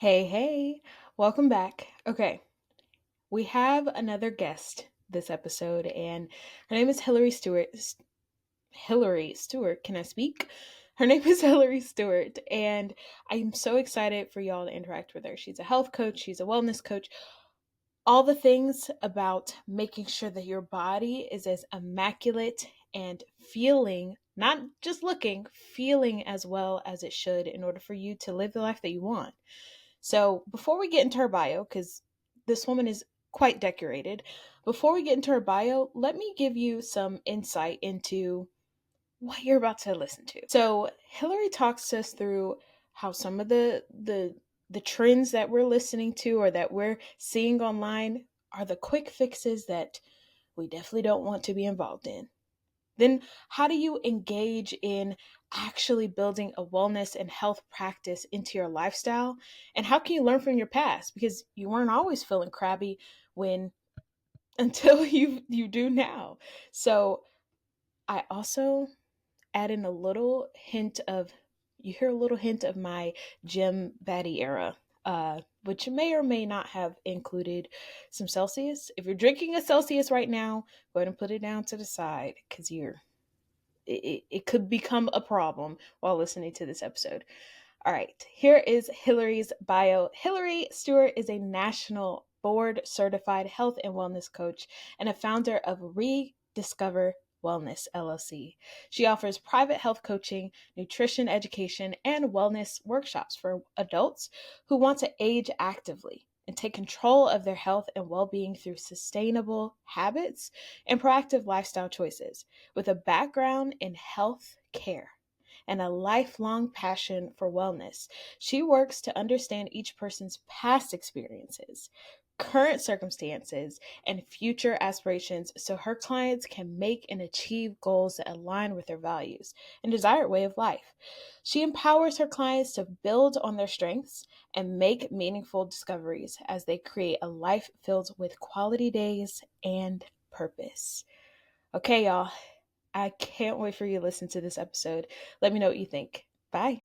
Hey, hey, welcome back. Okay, we have another guest this episode, and her name is Hilary Stewart. Hilary Stewart, can I speak? Her name is Hilary Stewart, and I'm so excited for y'all to interact with her. She's a health coach, she's a wellness coach, all the things about making sure that your body is as immaculate and feeling, not just looking, feeling as well as it should in order for you to live the life that you want. So before we get into her bio, because this woman is quite decorated, before we get into her bio, let me give you some insight into what you're about to listen to. So Hillary talks us through how some of the trends that we're listening to or that we're seeing online are the quick fixes that we definitely don't want to be involved in. Then, how do you engage in actually building a wellness and health practice into your lifestyle? And how can you learn from your past? Because you weren't always feeling crabby when until you do now. So, I also add in a little hint of you hear a little hint of my gym baddie era, which may or may not have included some Celsius. If you're drinking a Celsius right now, go ahead and put it down to the side because it could become a problem while listening to this episode. All right, here is Hillary's bio. Hilary Stewart is a national board certified health and wellness coach and a founder of Rediscover Wellness LLC. She offers private health coaching, nutrition education, and wellness workshops for adults who want to age actively and take control of their health and well being through sustainable habits and proactive lifestyle choices. With a background in health care and a lifelong passion for wellness, she works to understand each person's past experiences, current circumstances, and future aspirations so her clients can make and achieve goals that align with their values and desired way of life. She empowers her clients to build on their strengths and make meaningful discoveries as they create a life filled with quality days and purpose. Okay, y'all, I can't wait for you to listen to this episode. Let me know what you think. Bye.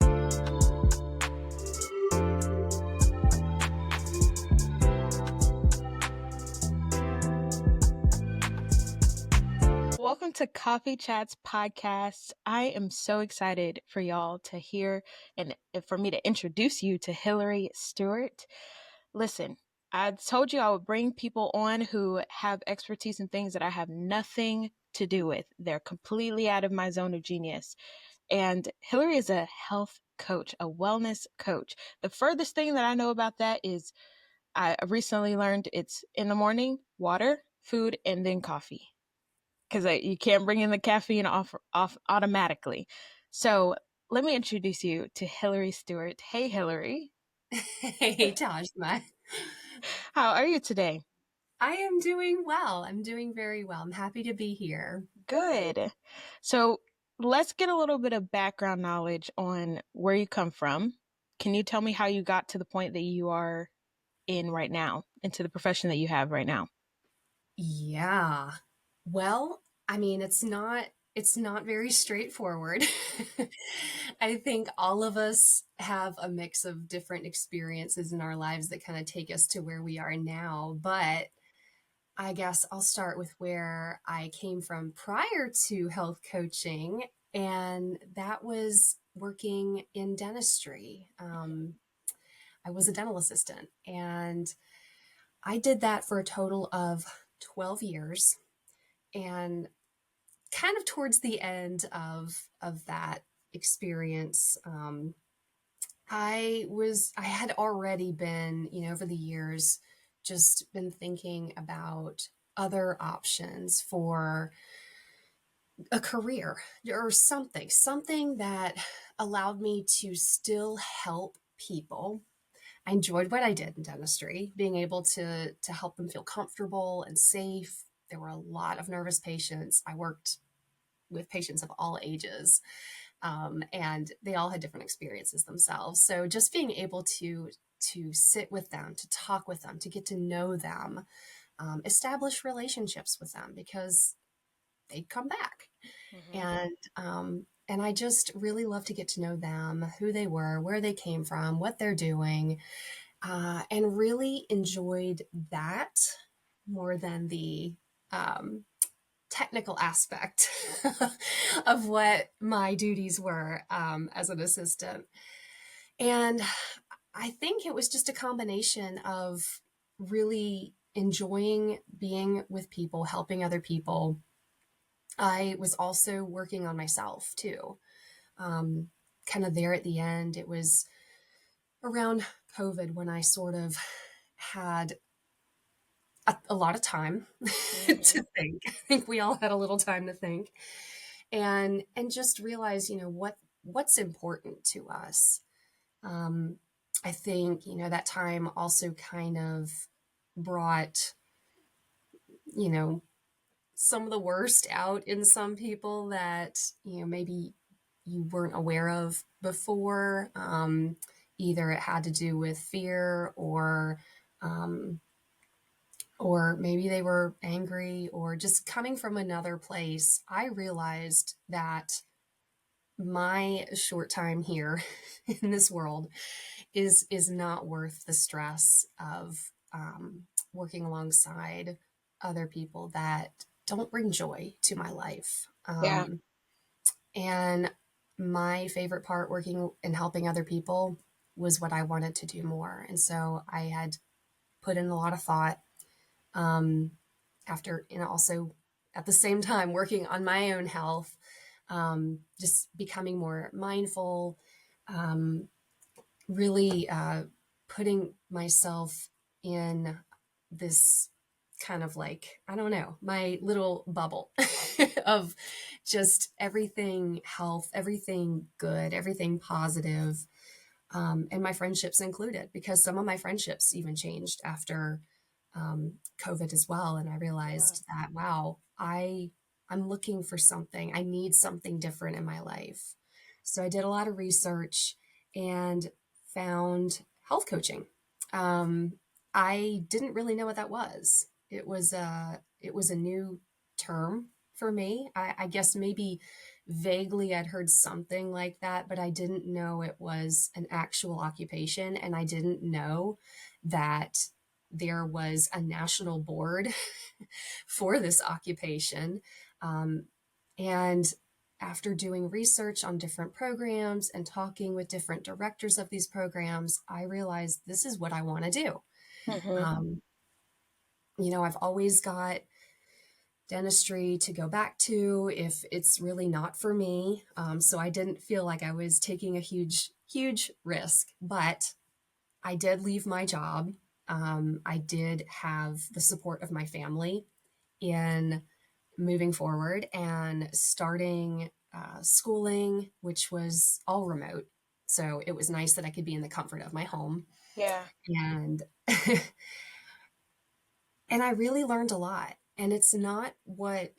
Welcome to Coffee Chats Podcast. I am so excited for y'all to hear and for me to introduce you to Hilary Stewart. Listen, I told you I would bring people on who have expertise in things that I have nothing to do with. They're completely out of my zone of genius. And Hilary is a health coach, a wellness coach. The furthest thing that I know about that is I recently learned it's in the morning, water, food, and then coffee. Because you can't bring in the caffeine off automatically. So let me introduce you to Hilary Stewart. Hey, Hilary. Hey, Tahjma. How are you today? I am doing well. I'm doing very well. I'm happy to be here. Good. So let's get a little bit of background knowledge on where you come from. Can you tell me how you got to the point that you are in right now, into the profession that you have right now? Yeah. Well, I mean, it's not very straightforward. I think all of us have a mix of different experiences in our lives that kind of take us to where we are now, but I guess I'll start with where I came from prior to health coaching, and that was working in dentistry. I was a dental assistant, and I did that for a total of 12 years. And kind of towards the end of that experience, I had already been, over the years, just been thinking about other options for a career or something that allowed me to still help people. I enjoyed what I did in dentistry, being able to help them feel comfortable and safe. There were a lot of nervous patients. I worked with patients of all ages, and they all had different experiences themselves. So just being able to sit with them, to talk with them, to get to know them, establish relationships with them because they'd come back, Mm-hmm. and I just really love to get to know them, who they were, where they came from, what they're doing. and really enjoyed that more than the um, technical aspect of what my duties were as an assistant. And I think it was just a combination of really enjoying being with people, helping other people. I was also working on myself too. Um, Kind of there at the end, it was around COVID when I sort of had a lot of time Hmm. to think. I think we all had a little time to think and just realize, what's important to us. Um, I think, that time also kind of brought, you know, some of the worst out in some people that, maybe you weren't aware of before. Either it had to do with fear um, or maybe they were angry or just coming from another place. I realized that my short time here in this world is not worth the stress of working alongside other people that don't bring joy to my life. Yeah. And my favorite part working and helping other people was what I wanted to do more. And so I had put in a lot of thought um, after, and also at the same time working on my own health, just becoming more mindful, um, really putting myself in this kind of like, I don't know, my little bubble of just everything health, everything good, everything positive, and my friendships included, because some of my friendships even changed after COVID as well. And I Yeah. realized that, wow, I'm looking for something. I need something different in my life. So I did a lot of research and found health coaching. Um, I didn't really know what that was. It was a new term for me. I guess maybe vaguely I'd heard something like that, but I didn't know it was an actual occupation, and I didn't know that there was a national board for this occupation. Um, and after doing research on different programs and talking with different directors of these programs, I realized this is what I want to do. Hmm. Um, I've always got dentistry to go back to if it's really not for me. So I didn't feel like I was taking a huge, huge risk, but I did leave my job. I did have the support of my family in moving forward and starting schooling, which was all remote. So it was nice that I could be in the comfort of my home. Yeah. And and I really learned a lot. And it's not what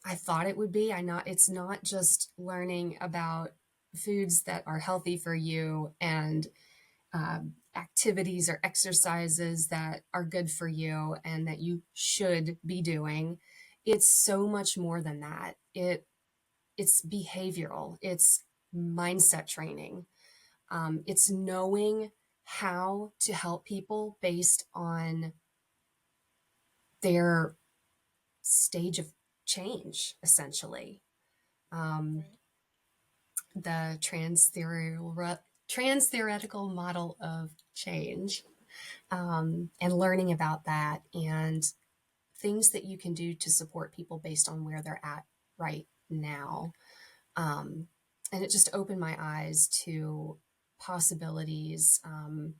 I thought it would be. It's not just learning about foods that are healthy for you and activities or exercises that are good for you and that you should be doing. It's so much more than that. It's behavioral. It's mindset training. It's knowing how to help people based on their stage of change, essentially. Um, Right. the trans theoretical model of change, and learning about that and things that you can do to support people based on where they're at right now. Um, and it just opened my eyes to possibilities, and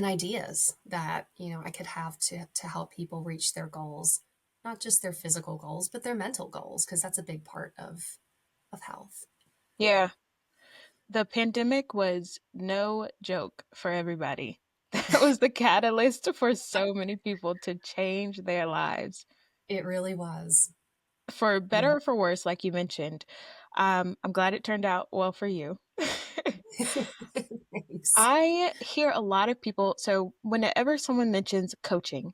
ideas that I could have to help people reach their goals, not just their physical goals, but their mental goals, because that's a big part of health. Yeah. The pandemic was no joke for everybody. That was the catalyst for so many people to change their lives It really was. for Yeah. better or for worse, like you mentioned. I'm glad it turned out well for you. Thanks. I hear a lot of people. So, whenever someone mentions coaching,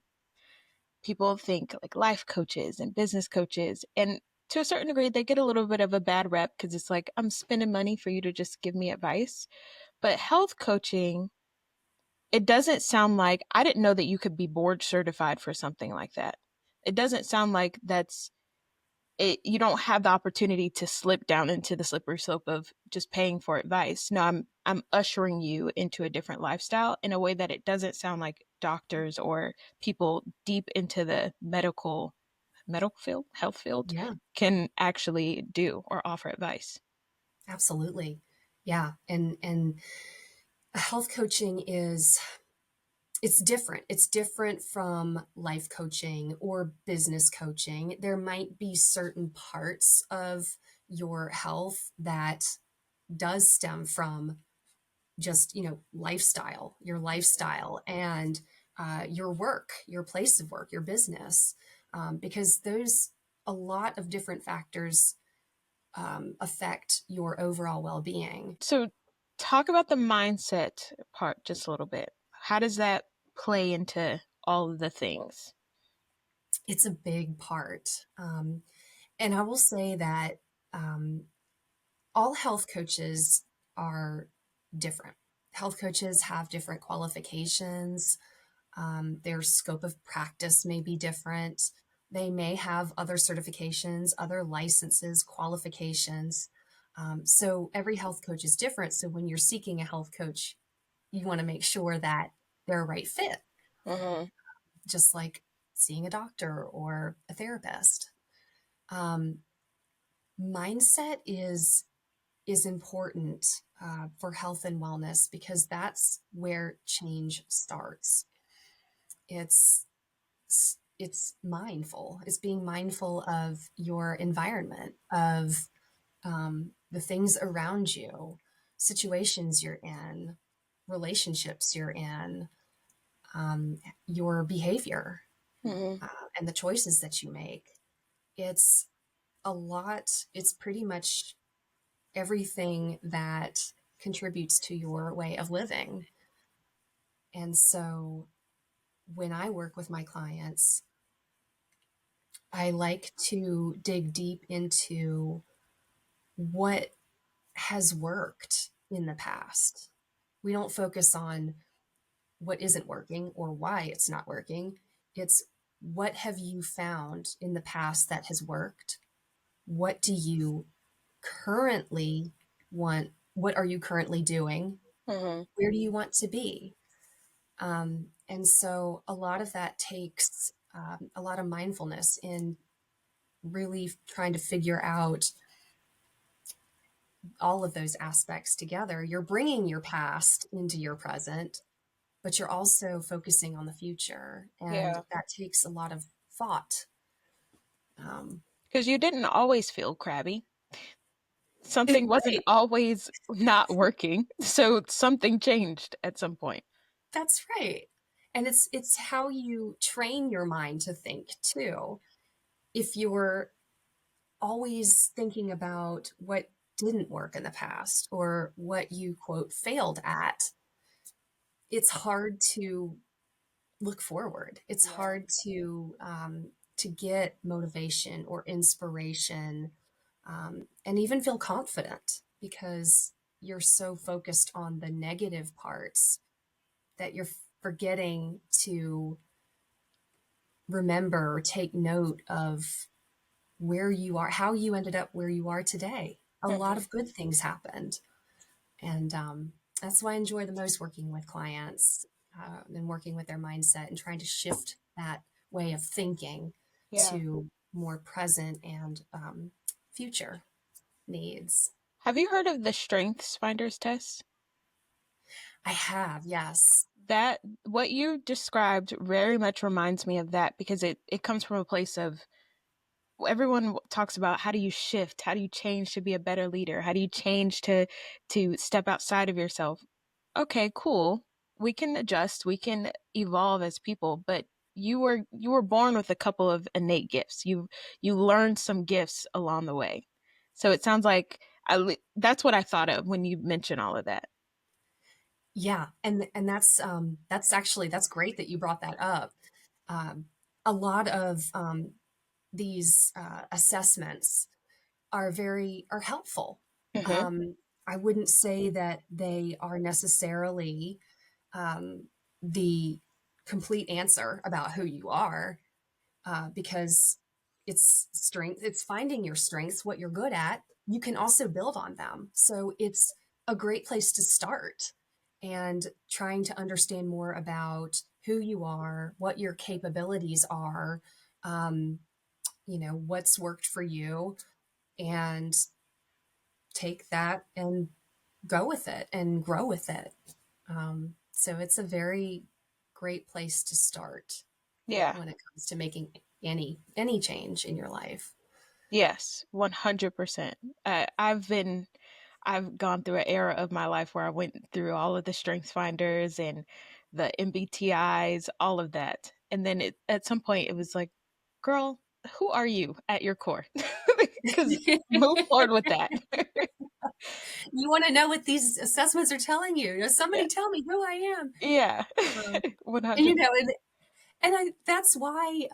people think like life coaches and business coaches. And to a certain degree, they get a little bit of a bad rep because it's like, I'm spending money for you to just give me advice. But health coaching it doesn't sound like, I didn't know that you could be board certified for something like that. It doesn't sound like that's it, you don't have the opportunity to slip down into the slippery slope of just paying for advice. No, I'm ushering you into a different lifestyle in a way that it doesn't sound like doctors or people deep into the medical field, health field, Yeah, can actually do or offer advice. absolutely. Yeah, and health coaching is it's different. It's different from life coaching or business coaching. There might be certain parts of your health that does stem from just, lifestyle, your lifestyle and your work, your place of work, your business, because there's a lot of different factors affect your overall well-being. So, talk about the mindset part just a little bit. How does that play into all of the things? It's a big part. And I will say that um, all health coaches are different. Health coaches have different qualifications. Their scope of practice may be different. They may have other certifications, other licenses, qualifications. So every health coach is different. So when you're seeking a health coach, you want to make sure that they're a right fit, Mm-hmm. just like seeing a doctor or a therapist. Um, Mindset is important for health and wellness because that's where change starts. It's it's mindful. It's being mindful of your environment, of the things around you, situations you're in, relationships you're in, um, your behavior, Mm-hmm. uh, and the choices that you make. It's a lot. It's pretty much everything that contributes to your way of living. And so when I work with my clients, I like to dig deep into what has worked in the past. We don't focus on what isn't working or why it's not working. It's what have you found in the past that has worked? What do you currently want? What are you currently doing? Mm-hmm. Where do you want to be? And so a lot of that takes a lot of mindfulness in really trying to figure out all of those aspects together. You're bringing your past into your present, but you're also focusing on the future. And Yeah. that takes a lot of thought. Um, Because you didn't always feel crabby. Something wasn't right. always not working. So something changed at some point. That's right. And it's how you train your mind to think too. If you're always thinking about what didn't work in the past or what you quote failed at, it's hard to look forward. It's Yeah. hard to get motivation or inspiration, and even feel confident because you're so focused on the negative parts that you're forgetting to remember or take note of where you are, how you ended up where you are today. A lot Mm-hmm. of good things happened. And that's why I enjoy the most working with clients and working with their mindset and trying to shift that way of thinking Yeah. to more present and future needs. Have you heard of the Strengths Finders test? I have, yes. That, what you described very much reminds me of that, because it comes from a place of, everyone talks about, how do you shift, how do you change to be a better leader, how do you change to step outside of yourself. Okay, cool, we can adjust, we can evolve as people, but you were born with a couple of innate gifts. You learned some gifts along the way. So it sounds like, that's what I thought of when you mentioned all of that. Yeah, and that's actually that's great that you brought that up. Um, a lot of these assessments are helpful. Mm-hmm. I wouldn't say that they are necessarily. the complete answer about who you are, because it's strength, it's finding your strengths, what you're good at. You can also build on them. So it's a great place to start, and trying to understand more about who you are, what your capabilities are, um, what's worked for you, and take that and go with it and grow with it. So it's a very great place to start Yeah. when it comes to making any change in your life. Yes, 100%. I've gone through an era of my life where I went through all of the strengths finders and the MBTIs, all of that. And then at some point it was like, girl, who are you at your core? Cuz move forward with that. You want to know what these assessments are telling you. Yeah. Somebody tell me who I am. Yeah. Um, and 100. that's why,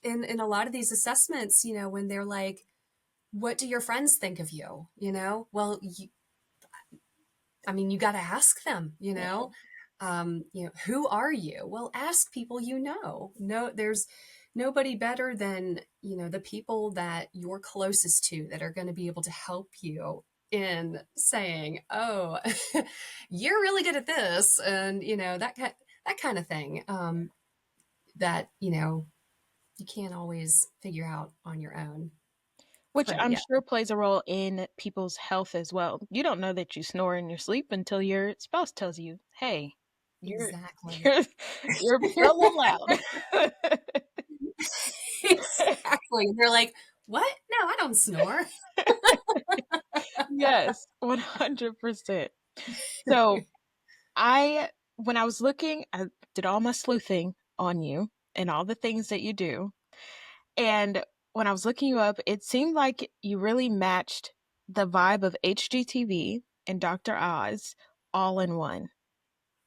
in a lot of these assessments, when they're like, what do your friends think of you? Well, I mean, you got to ask them, who are you? Well, ask people, no, there's nobody better than, the people that you're closest to that are going to be able to help you in saying, oh, you're really good at this. And, that kind of thing, that, you can't always figure out on your own. Which But I'm yeah, sure plays a role in people's health as well. You don't know that you snore in your sleep until your spouse tells you, "Hey, you're exactly. you're you're a little loud." Exactly. They're like, what? No, I don't snore. Yes, 100%. So, I when I was looking, I did all my sleuthing on you and all the things that you do, and when I was looking you up, it seemed like you really matched the vibe of HGTV and Dr. Oz all in one.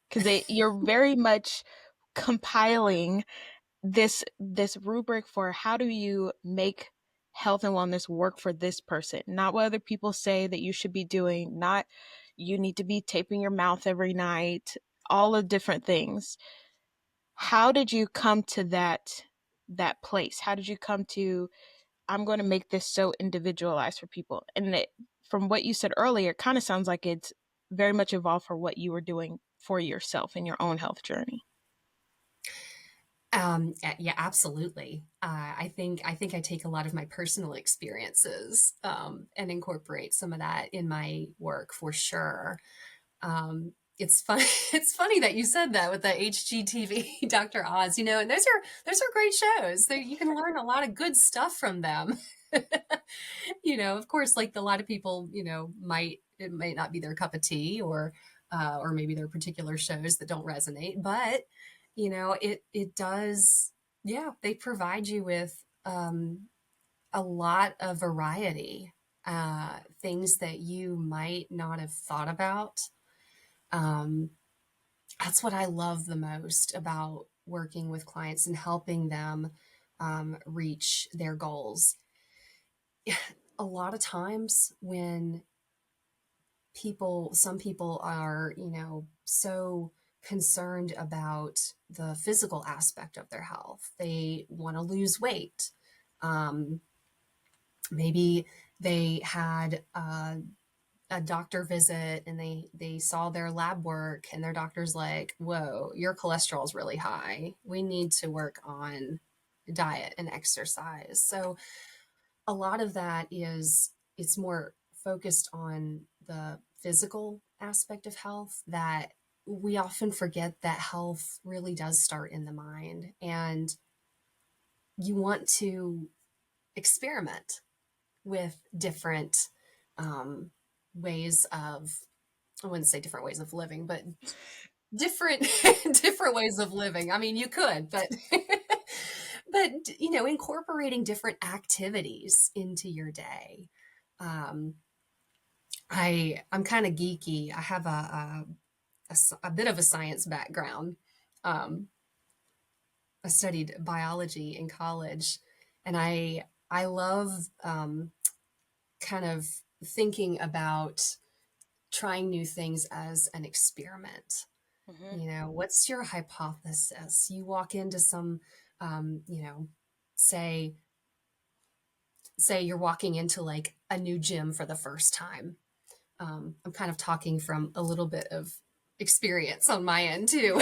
Because you're very much compiling this rubric for how do you make health and wellness work for this person, not what other people say that you should be doing, not you need to be taping your mouth every night, all the different things. How did you come to that place? How did you come to, I'm going to make this so individualized for people? And from what you said earlier, it kind of sounds like it's very much evolved for what you were doing for yourself in your own health journey. Yeah, absolutely. I think I take a lot of my personal experiences, and incorporate some of that in my work for sure. It's fun. It's funny that you said that with the HGTV Dr. Oz. And those are great shows. You can learn a lot of good stuff from them. Of course, like a lot of people, it might not be their cup of tea, or maybe there are particular shows that don't resonate, but it does. Yeah, they provide you with, a lot of variety, things that you might not have thought about. Um, that's what I love the most about working with clients and helping them, reach their goals. A lot of times when some people are, so concerned about the physical aspect of their health. They want to lose weight. Um, Maybe they had a doctor visit and they saw their lab work, and their doctor's like, whoa, your cholesterol's really high. We need to work on diet and exercise. So a lot of that is, it's more focused on the physical aspect of health, that we often forget that health really does start in the mind, and you want to experiment with different, um, ways of, I wouldn't say different ways of living, but different different ways of living. I mean, you could, but but incorporating different activities into your day. Um, I'm kind of geeky. I have a bit of a science background. Um, I studied biology in college, and I love, kind of thinking about trying new things as an experiment. Hmm. You know, what's your hypothesis? You walk into some, you know, say, say you're walking into like a new gym for the first time. I'm kind of talking from a little bit of experience on my end too.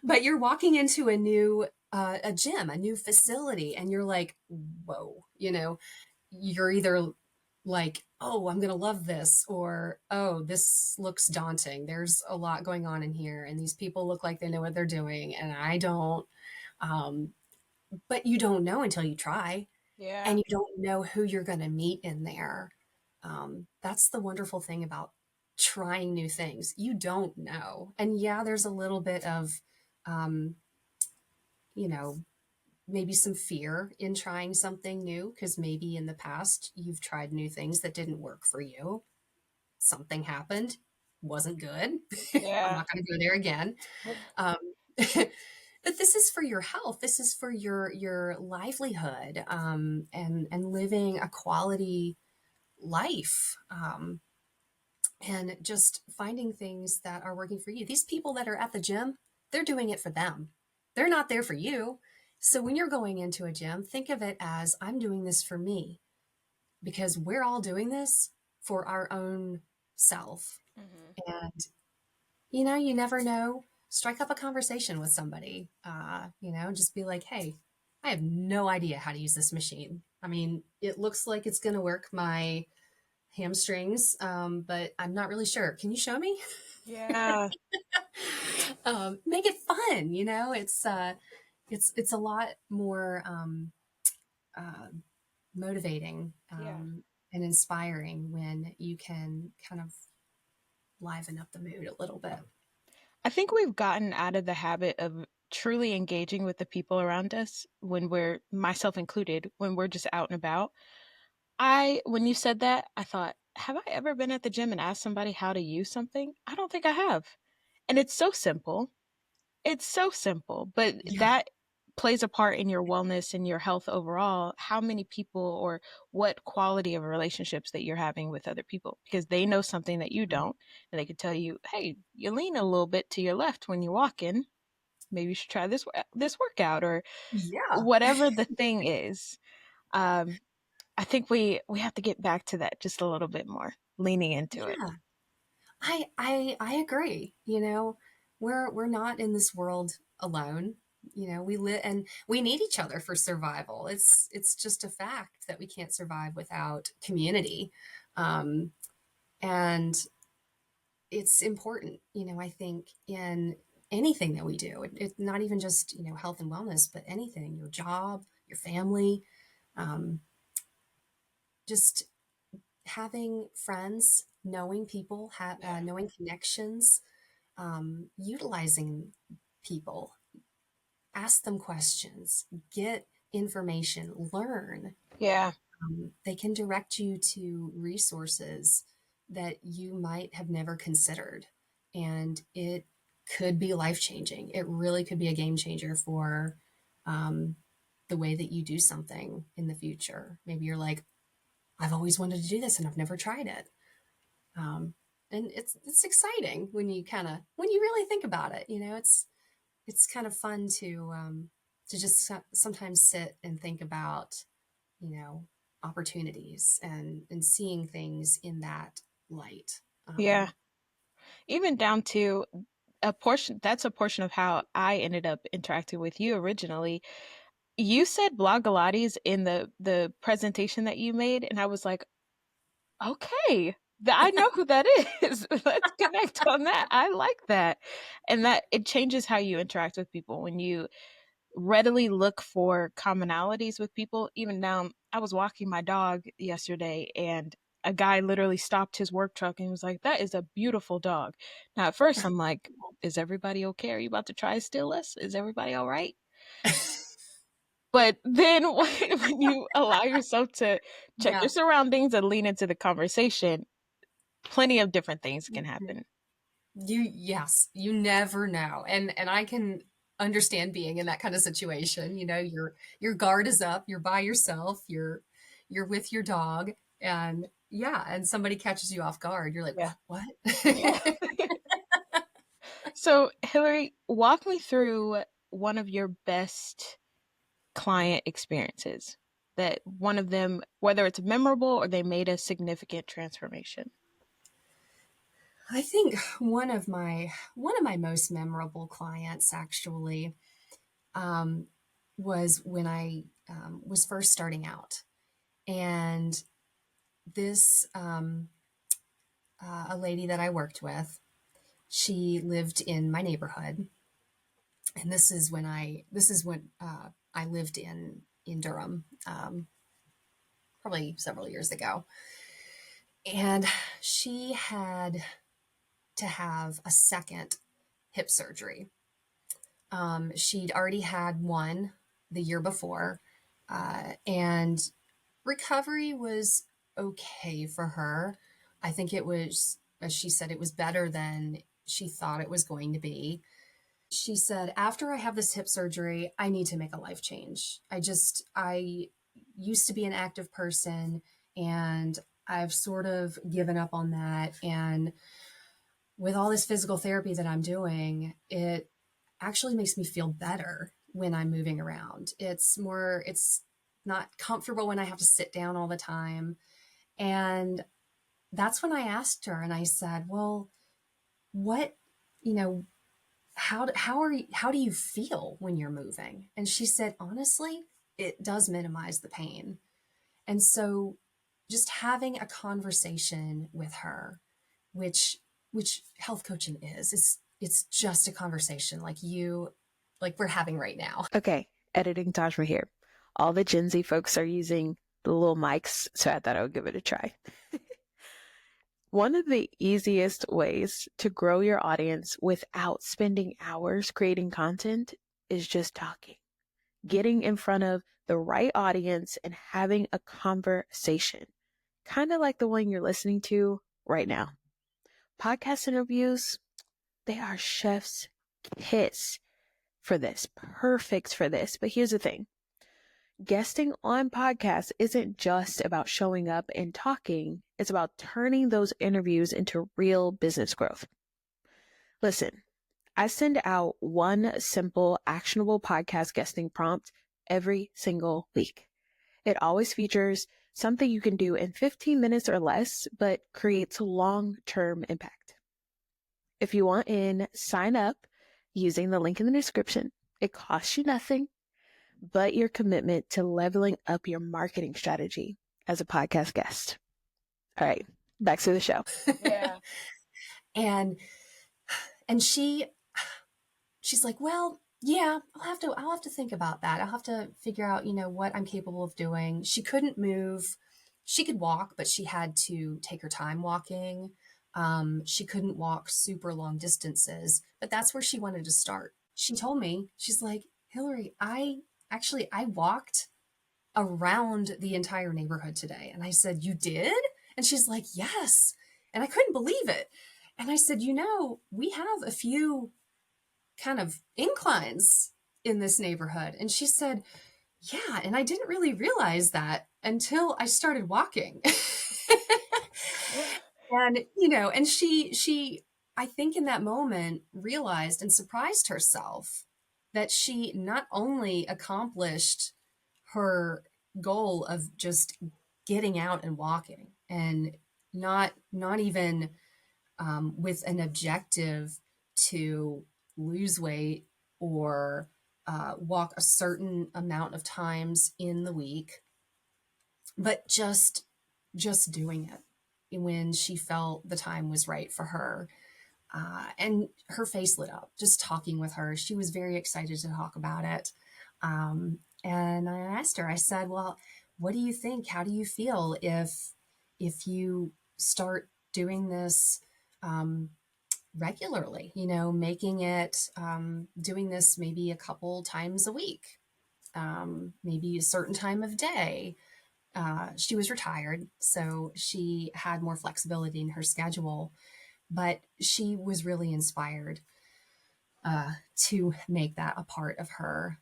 But you're walking into a gym, a new facility, and you're like, whoa, you know, you're either like, oh, I'm going to love this, or, oh, this looks daunting. There's a lot going on in here, and these people look like they know what they're doing, and I don't. Um, but you don't know until you try, Yeah. and you don't know who you're going to meet in there. That's the wonderful thing about trying new things. You don't know. And yeah, there's a little bit of, um, you know, maybe some fear in trying something new because maybe in the past you've tried new things that didn't work for you. Something happened, wasn't good. I'm Yeah. not going to go there again. Um, but this is for your health. This is for your livelihood, and living a quality life, and just finding things that are working for you. These people that are at the gym, they're doing it for them. They're not there for you. So when you're going into a gym, think of it as I'm doing this for me because we're all doing this for our own self. Hmm. And you know, you never know. Strike up a conversation with somebody. You know, just be like, "Hey, I have no idea how to use this machine. I mean, it looks like it's going to work my hamstrings, but I'm not really sure. Can you show me?" Yeah. Make it fun. You know, it's a lot more uh, motivating, Yeah. and inspiring when you can kind of liven up the mood a little bit. I think we've gotten out of the habit of truly engaging with the people around us when we're, myself included, when we're just out and about. When you said that, I thought, have I ever been at the gym and asked somebody how to use something? I don't think I have. And it's so simple. It's so simple, but Yeah. that plays a part in your wellness and your health overall. How many people or what quality of relationships that you're having with other people because they know something that you don't, and they could tell you, "Hey, you lean a little bit to your left when you're walking. Maybe you should try this workout," or Yeah. whatever the thing is. Um, I think we have to get back to that just a little bit more, leaning into it. Yeah. I agree. You know, we're not in this world alone. You know, we live and we need each other for survival. It's just a fact that we can't survive without community. Um, and it's important, you know, I think in anything that we do, it's not even just, you know, health and wellness, but anything, your job, your family, um, just having friends, knowing people, Yeah. knowing connections, utilizing people, ask them questions, get information, learn. Yeah. They can direct you to resources that you might have never considered. And it could be life changing. It really could be a game changer for um, the way that you do something in the future. Maybe you're like, I've always wanted to do this and I've never tried it. Um, and it's exciting when you kind of when you really think about it. You know, it's kind of fun to just sometimes sit and think about, you know, opportunities and seeing things in that light. Yeah. Even down to that's a portion of how I ended up interacting with you originally. You said Blogilates in the presentation that you made, and I was like, okay, I know who that is. Let's connect on that. I like that. And that it changes how you interact with people when you readily look for commonalities with people. Even now, I was walking my dog yesterday and a guy literally stopped his work truck and was like, "That is a beautiful dog." Now, at first, I'm like, "Is everybody okay? Are you about to try to steal us? Is everybody all right?" But then when you allow yourself to check Yeah. your surroundings and lean into the conversation, plenty of different things can happen. Yes, you never know. And I can understand being in that kind of situation. You know, your guard is up, you're by yourself, you're with your dog, and yeah, and somebody catches you off guard. You're like, Yeah. what? Yeah. So, Hillary, walk me through one of your best client experiences. That one of them, whether it's memorable or they made a significant transformation. I think one of my most memorable clients actually um, was when I was first starting out, and this a lady that I worked with, she lived in my neighborhood, and this is when I lived in Durham, probably several years ago, and she had to have a second hip surgery. She'd already had one the year before, and recovery was okay for her. I think it was, as she said, it was better than she thought it was going to be. She said, after I have this hip surgery, I need to make a life change. I used to be an active person, and I've sort of given up on that. And with all this physical therapy that I'm doing, it actually makes me feel better when I'm moving around. It's not comfortable when I have to sit down all the time. And that's when I asked her and I said, well, what, you know, how do you feel when you're moving? And she said, honestly, it does minimize the pain. And so just having a conversation with her, which health coaching is, it's just a conversation like we're having right now. Okay, editing Tahjma here. All the Gen Z folks are using the little mics, so I thought I would give it a try. One of the easiest ways to grow your audience without spending hours creating content is just talking, getting in front of the right audience and having a conversation, kind of like the one you're listening to right now. Podcast interviews, they are chef's kiss for this, perfect for this. But here's the thing. Guesting on podcasts isn't just about showing up and talking. It's about turning those interviews into real business growth. Listen, I send out one simple, actionable podcast guesting prompt every single week. It always features something you can do in 15 minutes or less, but creates long-term impact. If you want in, sign up using the link in the description. It costs you nothing but your commitment to leveling up your marketing strategy as a podcast guest. All right, back to the show. Yeah. and and she's like, well, yeah, I'll have to think about that. I'll have to figure out, what I'm capable of doing. She couldn't move. She could walk, but she had to take her time walking. She couldn't walk super long distances, but that's where she wanted to start. She told me, she's like, Hillary, I walked around the entire neighborhood today. And I said, you did? And she's like, yes. And I couldn't believe it. And I said, we have a few kind of inclines in this neighborhood. And she said, yeah. And I didn't really realize that until I started walking. And I think in that moment realized and surprised herself that she not only accomplished her goal of just getting out and walking, and not even with an objective to lose weight or walk a certain amount of times in the week, but just doing it when she felt the time was right for her. And her face lit up just talking with her. She was very excited to talk about it. And I asked her, I said, well, what do you think? How do you feel if you start doing this regularly, making it, doing this maybe a couple times a week, maybe a certain time of day? She was retired, so she had more flexibility in her schedule, but she was really inspired to make that a part of her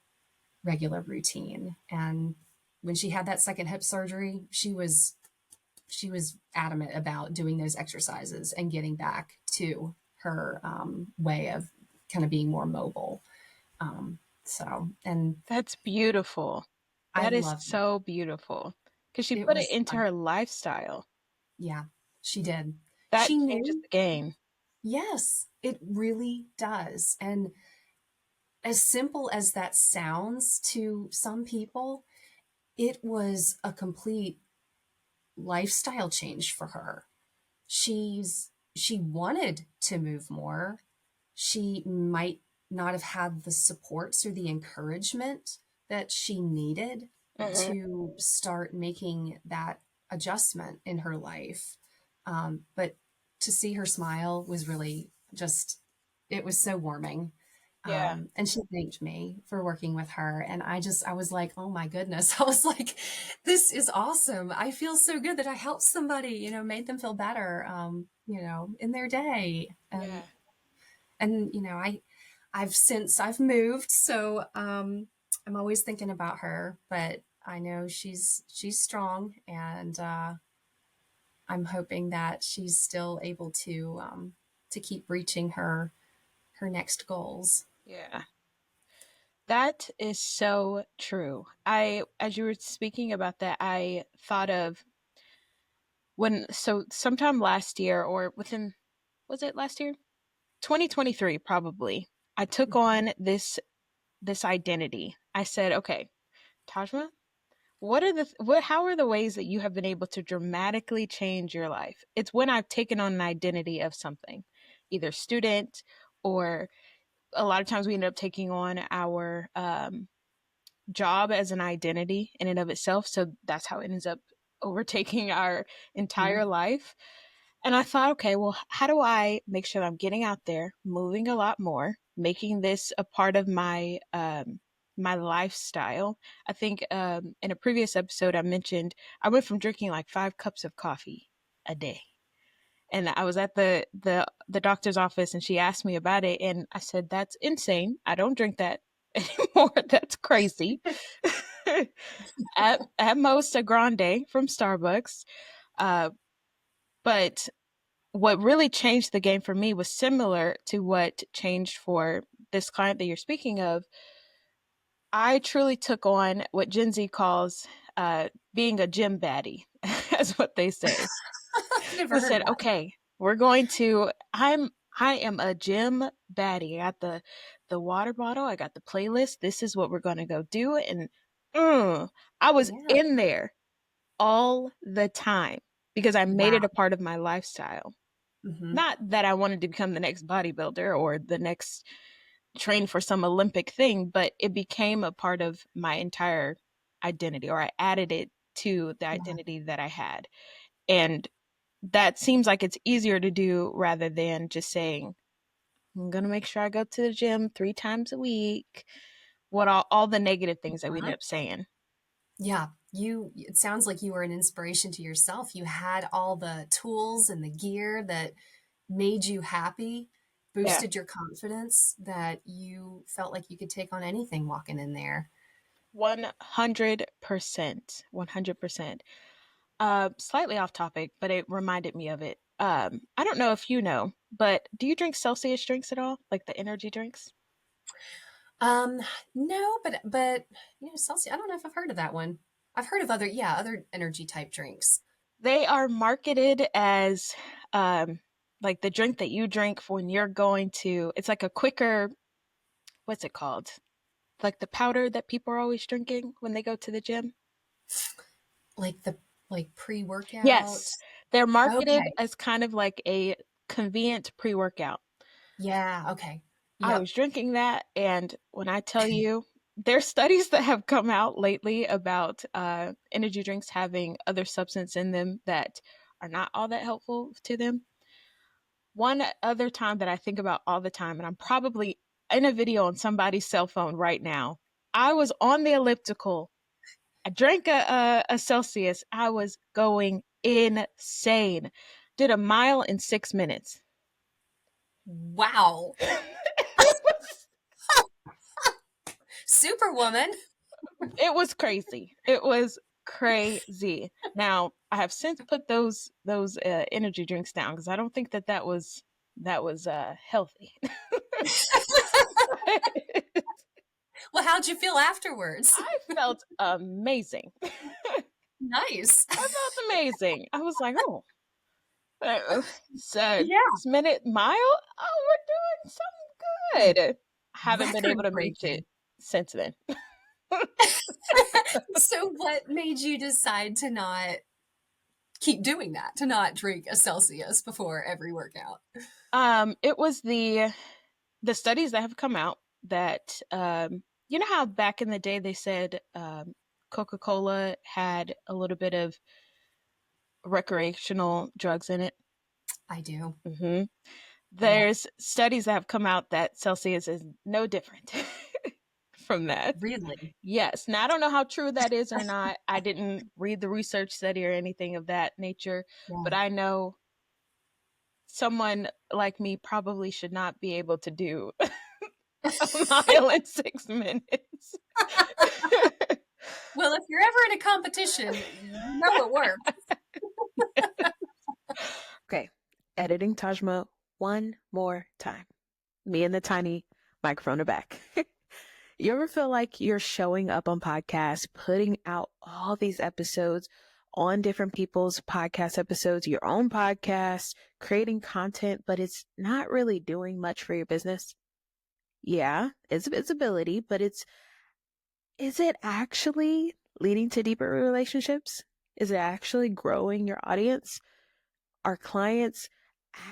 regular routine. And when she had that second hip surgery, she was adamant about doing those exercises and getting back to her way of kind of being more mobile. And That's beautiful. I That is love it. so beautiful because she It put it was, into her lifestyle. yeah, she did. That She changes knew, the game. yes, it really does. And as simple as that sounds to some people, it was a complete lifestyle change for her. She wanted to move more. She might not have had the supports or the encouragement that she needed Mhm. to start making that adjustment in her life. But to see her smile was really just, it was so warming. Yeah, And she thanked me for working with her. And I was like, oh my goodness. I was like, this is awesome. I feel so good that I helped somebody, made them feel better, in their day. yeah, And, I've moved. So, I'm always thinking about her, but I know she's strong, and, I'm hoping that she's still able to keep reaching her next goals. yeah. That is so true. As you were speaking about that, I thought of so sometime last year or within, was it last year? 2023, probably. I took Mhm. on this identity. I said, okay, Tajma, how are the ways that you have been able to dramatically change your life? It's when I've taken on an identity of something, either student or a lot of times we end up taking on our job as an identity in and of itself. So that's how it ends up overtaking our entire Mhm. life. And I thought, okay, well, how do I make sure that I'm getting out there, moving a lot more, making this a part of my lifestyle? I think in a previous episode I mentioned I went from drinking like 5 cups of coffee a day. And I was at the doctor's office and she asked me about it and I said, that's insane. I don't drink that anymore. That's crazy. At most a grande from Starbucks. Uh, but what really changed the game for me was similar to what changed for this client that you're speaking of. I truly took on what Gen Z calls being a gym baddie, as what they say. I've never I heard said, that. okay, we're going to. I am a gym baddie. I got the water bottle. I got the playlist. This is what we're going to go do. And I was Yeah. in there all the time because I made Wow. it a part of my lifestyle. Mhm. Not that I wanted to become the next bodybuilder or the next train for some Olympic thing, but it became a part of my entire identity, or I added it to the Yeah. identity that I had. And that seems like it's easier to do rather than just saying, I'm going to make sure I go to the gym 3 times a week. What all the negative things that we end Uh-huh. up saying. Yeah. It sounds like you were an inspiration to yourself. You had all the tools and the gear that made you happy, Yeah, boosted your confidence, that you felt like you could take on anything walking in there. 100%. 100%. Slightly off topic, but it reminded me of it. I don't know if you know, but do you drink Celsius drinks at all? Like the energy drinks? Um, no, but Celsius, I don't know if I've heard of that one. I've heard of other energy type drinks. They are marketed as um like the drink that you drink for when you're going to, it's like a quicker, what's it called? Like the powder that people are always drinking when they go to the gym. Like the like pre-workout. Yes, they're marketed Okay. as kind of like a convenient pre-workout. Yeah, okay. I Yep. was drinking that, and when I tell you, there's studies that have come out lately about energy drinks having other substance in them that are not all that helpful to them. One other time that I think about all the time, and I'm probably in a video on somebody's cell phone right now. I was on the elliptical. I drank a Celsius. I was going insane. Did a mile in 6 minutes. Wow. Superwoman. It was crazy. It was crazy. Now I have since put those energy drinks down because I don't think that was healthy. how'd you feel afterwards? I felt amazing. Nice. I felt amazing. I was like, oh, it's a Yeah. 6-minute mile. Oh, we're doing something good. Haven't been able Record to reach it breaking. since then. So what made you decide to not keep doing that, to not drink a Celsius before every workout? It was the studies that have come out that you know how back in the day they said Coca-Cola had a little bit of recreational drugs in it. I do. Hmm. Yep. There's studies that have come out that Celsius is no different from that. Really? Yes. Now I don't know how true that is or not. I didn't read the research study or anything of that nature, but Yeah. I know someone like me probably should not be able to do a mile in 6 minutes. Well, if you're ever in a competition, you know it works. Okay, editing Tajma one more time. Me and the tiny microphone are back. You ever feel like you're showing up on podcasts, putting out all these episodes on different people's podcast episodes, your own podcast, creating content, but it's not really doing much for your business? Yeah, it's visibility, but is it actually leading to deeper relationships? Is it actually growing your audience? Are clients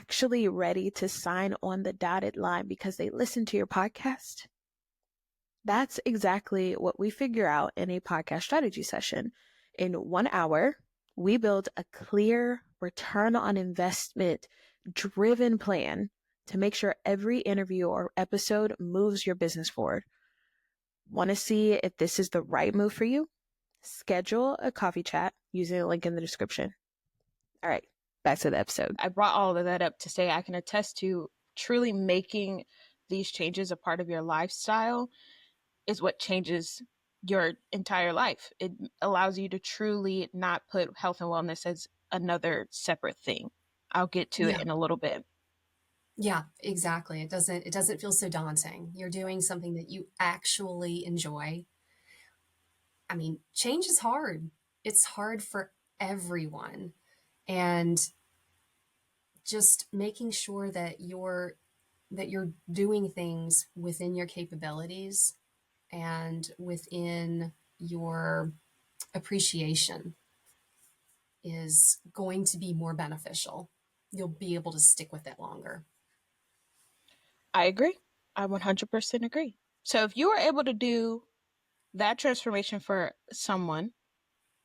actually ready to sign on the dotted line because they listen to your podcast? That's exactly what we figure out in a podcast strategy session. In 1 hour, we build a clear return on investment driven plan to make sure every interview or episode moves your business forward. Want to see if this is the right move for you? Schedule a coffee chat using a link in the description. All right, back to the episode. I brought all of that up to say I can attest to truly making these changes a part of your lifestyle is what changes your entire life. It allows you to truly not put health and wellness as another separate thing. I'll get to it Yeah. in a little bit. Yeah, exactly. It doesn't feel so daunting. You're doing something that you actually enjoy. I mean, change is hard. It's hard for everyone. And just making sure that you're doing things within your capabilities and within your appreciation is going to be more beneficial. You'll be able to stick with it longer. I agree. I 100% agree. So if you were able to do that transformation for someone,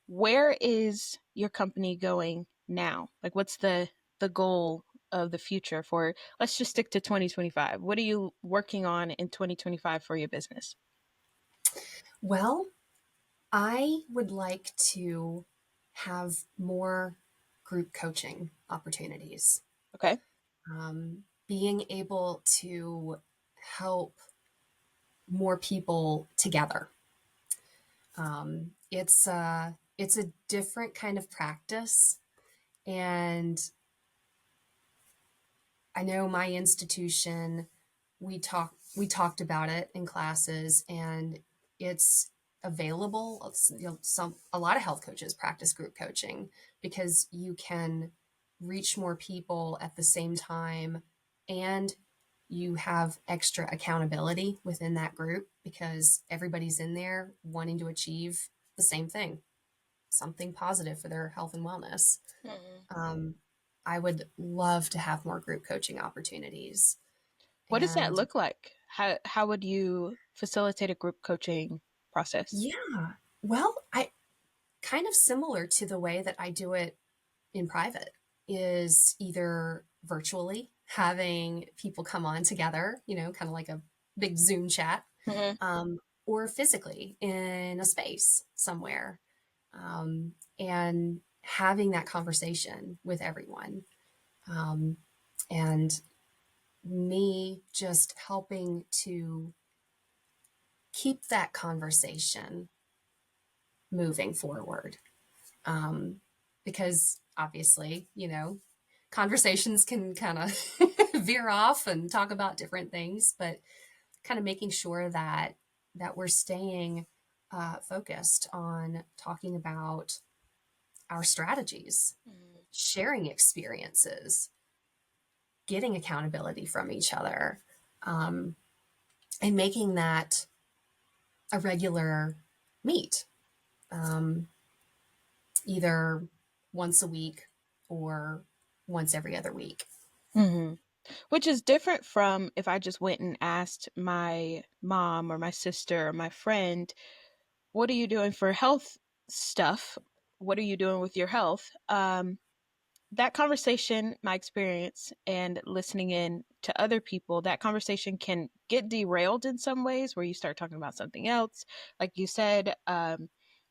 where is your company going now? Like what's the goal of the future for, let's just stick to 2025. What are you working on in 2025 for your business? Well, I would like to have more group coaching opportunities. Okay. Being able to help more people together. It's a different kind of practice, and I know my institution, we talked about it in classes, and it's available. A lot of health coaches practice group coaching because you can reach more people at the same time, and you have extra accountability within that group because everybody's in there wanting to achieve the same thing, something positive for their health and wellness. Mhm. Um, I would love to have more group coaching opportunities. What does that And look like? How would you facilitate a group coaching process? yeah, well, I kind of similar to the way that I do it in private is either virtually having people come on together, kind of like a big Zoom chat, Mhm. um, or physically in a space somewhere, and having that conversation with everyone. Um, and me just helping to keep that conversation moving forward. Um, because obviously, conversations can kind of veer off and talk about different things, but kind of making sure that that we're staying focused on talking about our strategies, Mhm. sharing experiences, getting accountability from each other, um, and making that a regular meet, um, either once a week or once every other week. Mhm. Which is different from if I just went and asked my mom or my sister or my friend, "What are you doing for health stuff? What are you doing with your health?" That conversation, my experience, and listening in to other people, that conversation can get derailed in some ways where you start talking about something else. Like you said,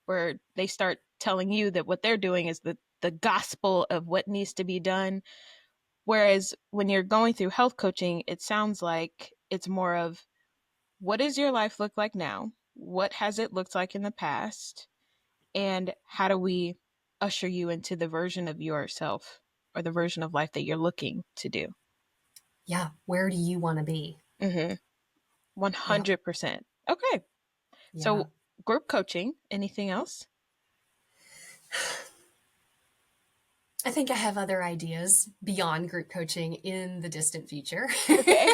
where they start telling you that what they're doing is the gospel of what needs to be done. Whereas when you're going through health coaching, it sounds like it's more of what does your life look like now? What has it looked like in the past? And how do we usher you into the version of yourself or the version of life that you're looking to do? Yeah, where do you want to be? Mm-hmm. Yep. 100%. Okay. Yeah. So, group coaching, anything else? I think I have other ideas beyond group coaching in the distant future. Okay.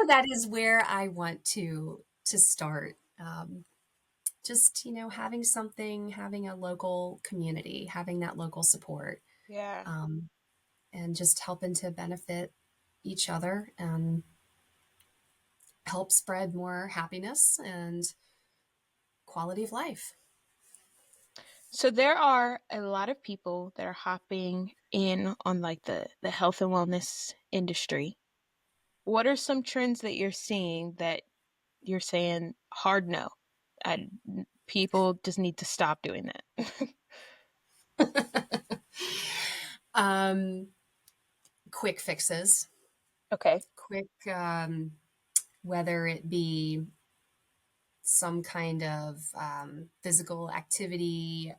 That is where I want to start. Just having something, having a local community, having that local support, Yeah. um, and just helping to benefit each other and help spread more happiness and quality of life. So there are a lot of people that are hopping in on like the health and wellness industry. What are some trends that you're seeing that you're saying hard no? I, people just need to stop doing that. um, Quick fixes, Okay. quick, whether it be some kind of physical activity.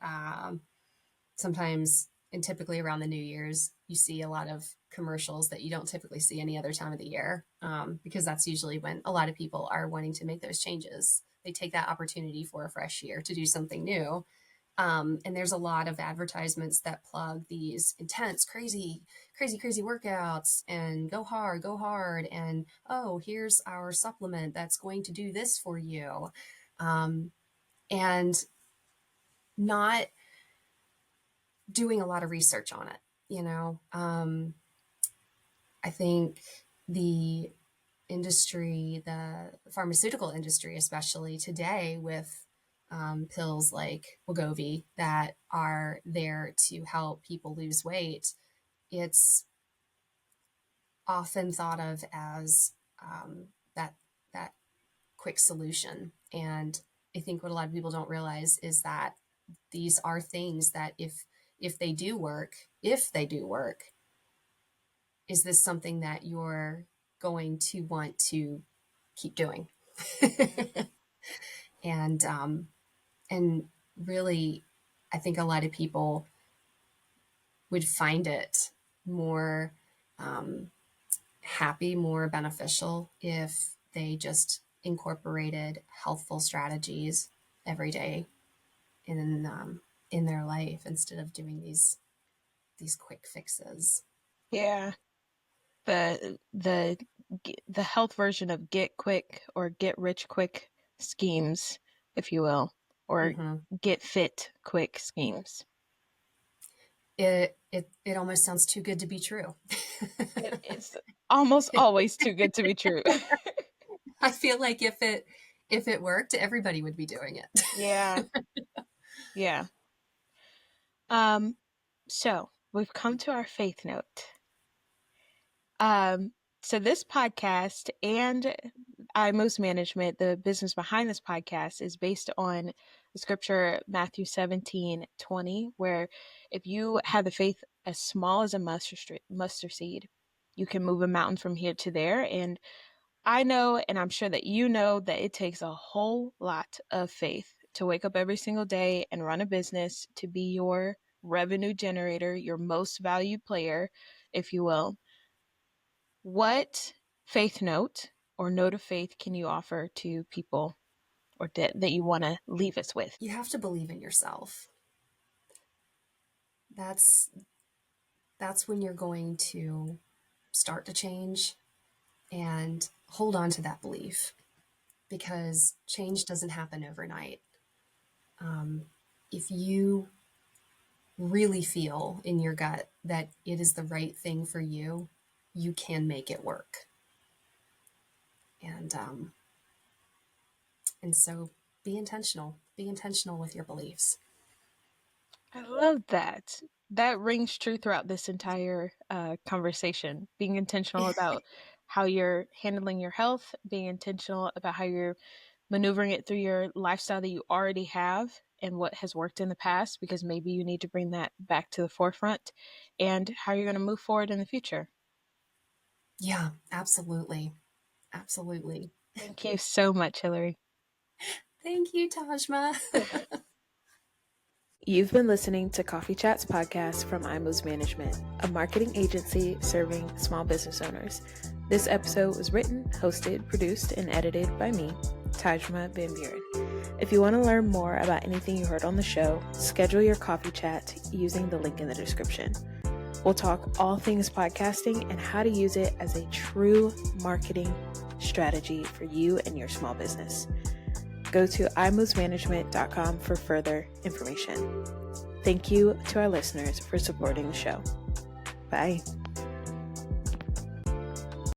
Sometimes, and typically around the New Year's, you see a lot of commercials that you don't typically see any other time of the year, because that's usually when a lot of people are wanting to make those changes. They take that opportunity for a fresh year to do something new. And there's a lot of advertisements that plug these intense, crazy, crazy, crazy workouts and go hard. And oh, here's our supplement that's going to do this for you. Um, and not doing a lot of research on it. I think the industry, the pharmaceutical industry, especially today, with pills like Wegovy that are there to help people lose weight, it's often thought of as that that quick solution. And I think what a lot of people don't realize is that these are things that if they do work, is this something that you're going to want to keep doing? and and really, I think a lot of people would find it more um, happy, more beneficial if they just incorporated healthful strategies every day in their life instead of doing these quick fixes. Yeah. The health version of get quick or get rich quick schemes, if you will, or Hmm. get fit quick schemes. It almost sounds too good to be true. It's almost always too good to be true. I feel like if it worked, everybody would be doing it. Yeah. Yeah. So we've come to our faith note. Um, so this podcast and iMoves Management, the business behind this podcast, is based on the scripture Matthew 17:20, where if you have the faith as small as a mustard seed, you can move a mountain from here to there. And I know, and I'm sure that you know, that it takes a whole lot of faith to wake up every single day and run a business, to be your revenue generator, your most valued player, if you will. What faith note or note of faith can you offer to people or that you want to leave us with? You have to believe in yourself. That's when you're going to start to change, and hold on to that belief, because change doesn't happen overnight. If you really feel in your gut that it is the right thing for you, you can make it work. And so be intentional. Be intentional with your beliefs. I love that. That rings true throughout this entire conversation. Being intentional about how you're handling your health, being intentional about how you're maneuvering it through your lifestyle that you already have and what has worked in the past, because maybe you need to bring that back to the forefront, and how you're going to move forward in the future. Yeah, absolutely. Absolutely. Thank you so much, Hilary. Thank you, Tahjma. You've been listening to Coffee Chats podcast from iMoves Management, a marketing agency serving small business owners. This episode was written, hosted, produced, and edited by me, Tahjma VanBuren. If you want to learn more about anything you heard on the show, schedule your coffee chat using the link in the description. We'll talk all things podcasting and how to use it as a true marketing strategy for you and your small business. Go to imovesmanagement.com for further information. Thank you to our listeners for supporting the show. Bye.